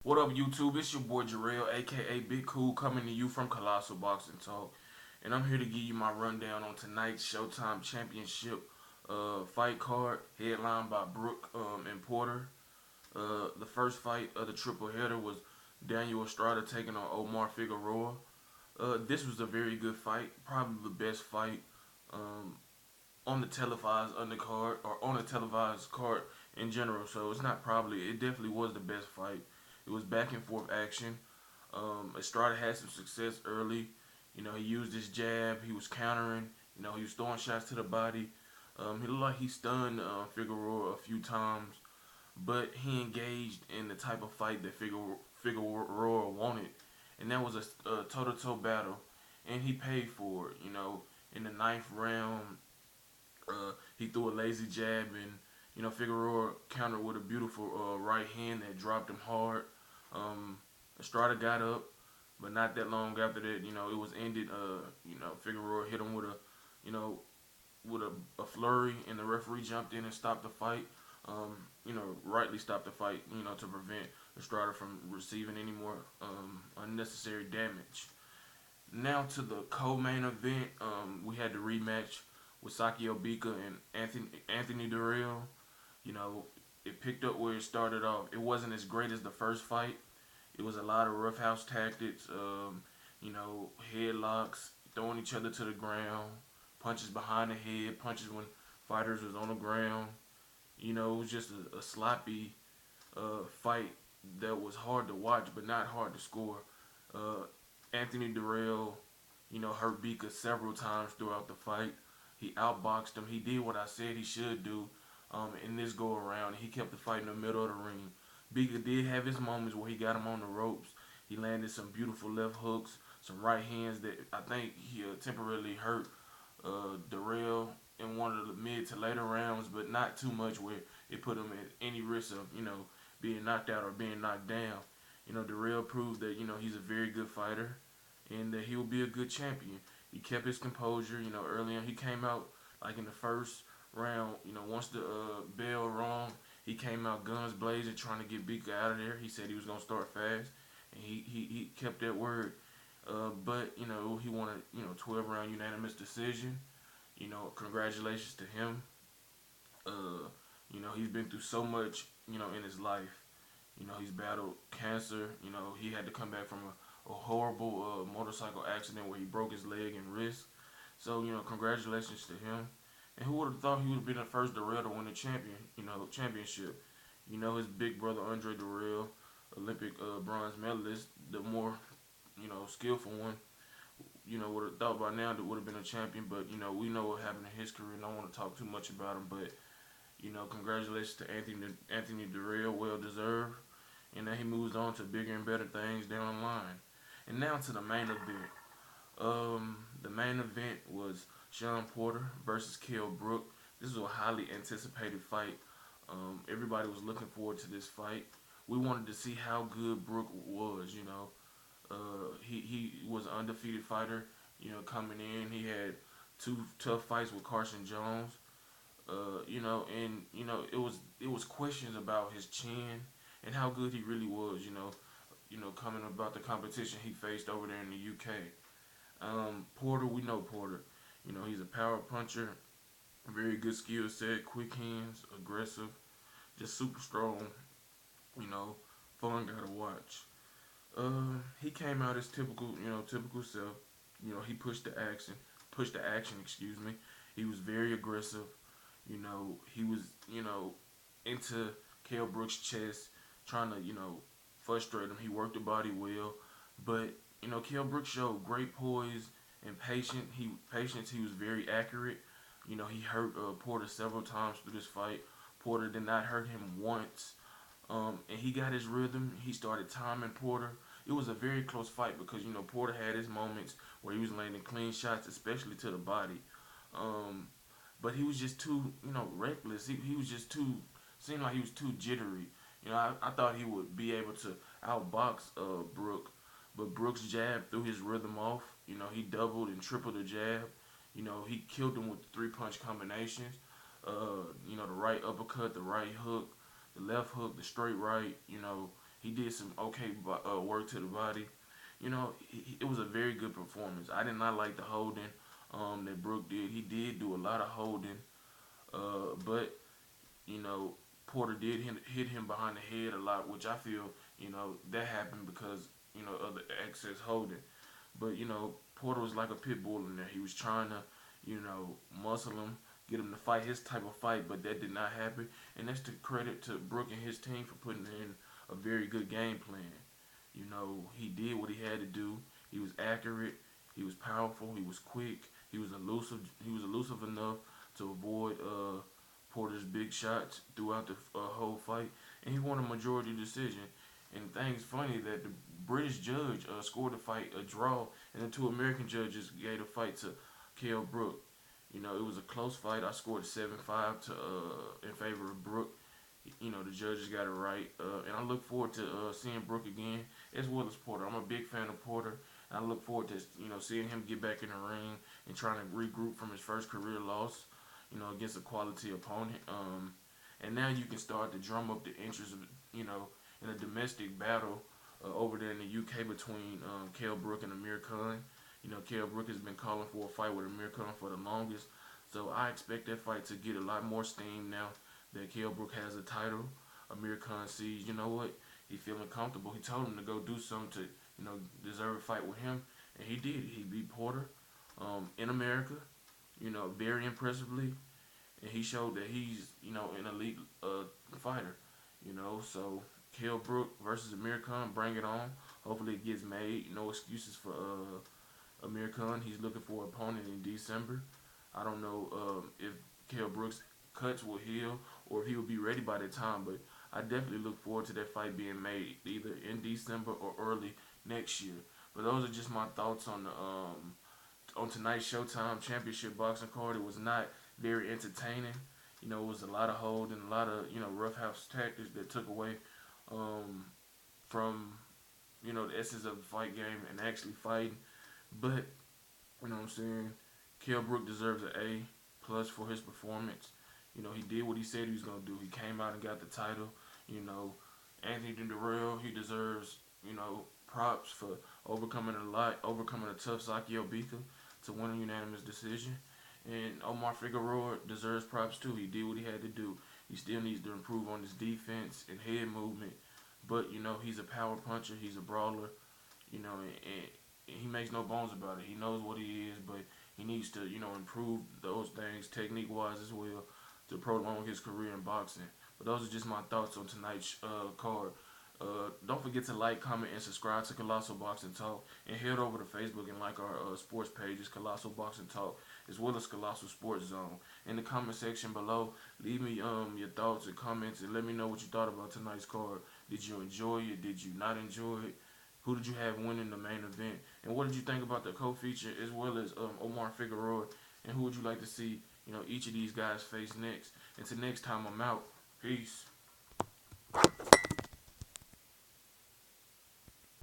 What up, YouTube? It's your boy Dirrell, aka Big Cool, coming to you from Colossal Boxing Talk, and I'm here to give you my rundown on tonight's Showtime Championship fight card, headlined by Brook and Porter. The first fight of the triple header was Daniel Estrada taking on Omar Figueroa. This was a very good fight, probably the best fight um, on the televised undercard or on the televised card in general. So it's not probably, it definitely was the best fight. It was back and forth action. Estrada had some success early. He used his jab. He was countering. He was throwing shots to the body. He looked like he stunned Figueroa a few times, but he engaged in the type of fight that Figueroa wanted, and that was a toe-to-toe battle, and he paid for it. In the ninth round, he threw a lazy jab, and Figueroa countered with a beautiful right hand that dropped him hard. Um, Estrada got up, but not that long after that, it was ended. Figueroa hit him with you know, a flurry, and the referee jumped in and stopped the fight. Rightly stopped the fight, to prevent Estrada from receiving any more unnecessary damage. Now to the co-main event, we had the rematch with Sakio Bika and Anthony Dirrell. You know, it picked up where it started off. It wasn't as great as the first fight. It was a lot of roughhouse tactics, headlocks, throwing each other to the ground, punches behind the head, punches when fighters was on the ground. It was just a sloppy fight that was hard to watch, but not hard to score. Uh, Anthony Dirrell, hurt Bika several times throughout the fight. He outboxed him. He did what I said he should do in this go around. He kept the fight in the middle of the ring. Bika did have his moments where he got him on the ropes. He landed some beautiful left hooks, some right hands that I think he temporarily hurt Dirrell in one of the mid to later rounds, but not too much where it put him at any risk of, being knocked out or being knocked down. Dirrell proved that, he's a very good fighter and that he will be a good champion. He kept his composure, early on. He came out like in the first round, once the bell rung, he came out guns blazing trying to get Bika out of there. He said he was going to start fast, and he kept that word. But, he won a, 12 round unanimous decision. Congratulations to him. He's been through so much, in his life. He's battled cancer. He had to come back from a horrible motorcycle accident where he broke his leg and wrist. So, congratulations to him. And who would have thought he would have been the first Dirrell to win a championship? His big brother Andre Dirrell, Olympic bronze medalist, the more, skillful one, would have thought by now that would have been a champion. But, we know what happened in his career, and I don't want to talk too much about him. But, congratulations to Anthony Dirrell, well deserved. And then he moves on to bigger and better things down the line. And now to the main event. The main event was Shawn Porter versus Kell Brook. This was a highly anticipated fight. Everybody was looking forward to this fight. We wanted to see how good Brook was. He was an undefeated fighter. Coming in, he had two tough fights with Carson Jones. It was questions about his chin and how good he really was. Coming about the competition he faced over there in the UK. Porter, we know Porter. He's a power puncher, very good skill set, quick hands, aggressive, just super strong. Fun guy to watch. He came out as typical self. He pushed the action. Excuse me. He was very aggressive. He was into Kell Brook's chest, trying to frustrate him. He worked the body well, but Kell Brook showed great poise and patience. He was very accurate. He hurt Porter several times through this fight. Porter did not hurt him once. And he got his rhythm. He started timing Porter. It was a very close fight because Porter had his moments where he was landing clean shots, especially to the body. But he was just too reckless. He was just too seemed like he was too jittery. I thought he would be able to outbox Brook, but Brook's jab threw his rhythm off. He doubled and tripled the jab. He killed him with the three-punch combinations. The right uppercut, the right hook, the left hook, the straight right. He did some okay work to the body. It was a very good performance. I did not like the holding that Brook did. He did do a lot of holding, but you know, Porter did hit him behind the head a lot, which I feel, that happened because, of the excess holding. But, Porter was like a pit bull in there. He was trying to, muscle him, get him to fight his type of fight, but that did not happen. And that's the credit to Brook and his team for putting in a very good game plan. He did what he had to do. He was accurate. He was powerful. He was quick. He was elusive. He was elusive enough to avoid Porter's big shots throughout the whole fight, and he won a majority decision. And the thing's funny that the British judge scored the fight a draw, and the two American judges gave the fight to Kell Brook. It was a close fight. I scored 7-5 to in favor of Brook. The judges got it right, and I look forward to seeing Brook again as well as Porter. I'm a big fan of Porter, and I look forward to seeing him get back in the ring and trying to regroup from his first career loss, against a quality opponent. And now you can start to drum up the interest of in a domestic battle over there in the UK between Kell Brook and Amir Khan. Kell Brook has been calling for a fight with Amir Khan for the longest, so I expect that fight to get a lot more steam now that Kell Brook has a title. Amir Khan sees, he's feeling comfortable. He told him to go do something to, deserve a fight with him, and he did. He beat Porter in America, very impressively, and he showed that he's, an elite fighter, so Kell Brook versus Amir Khan, bring it on. Hopefully it gets made. No excuses for Amir Khan. He's looking for an opponent in December. I don't know if Kell Brook's cuts will heal or if he will be ready by that time, but I definitely look forward to that fight being made either in December or early next year. But those are just my thoughts on the on tonight's Showtime Championship boxing card. It was not very entertaining. It was a lot of holding, a lot of roughhouse tactics that took away from the essence of the fight game and actually fighting. But what I'm saying, Kell Brook deserves an A plus for his performance. He did what he said he was gonna do. He came out and got the title. Anthony Dirrell, he deserves props for overcoming a tough Sakio Bika to win a unanimous decision. And Omar Figueroa deserves props too. He did what he had to do. He still needs to improve on his defense and head movement. But, he's a power puncher. He's a brawler. And he makes no bones about it. He knows what he is, but he needs to, improve those things technique-wise as well to prolong his career in boxing. But those are just my thoughts on tonight's card. Don't forget to like, comment, and subscribe to Colossal Boxing Talk. And head over to Facebook and like our sports pages, Colossal Boxing Talk, as well as Colossal Sports Zone. In the comment section below, leave me your thoughts and comments and let me know what you thought about tonight's card. Did you enjoy it? Did you not enjoy it? Who did you have winning the main event? And what did you think about the co-feature as well as Omar Figueroa? And who would you like to see, each of these guys face next? Until next time, I'm out. Peace.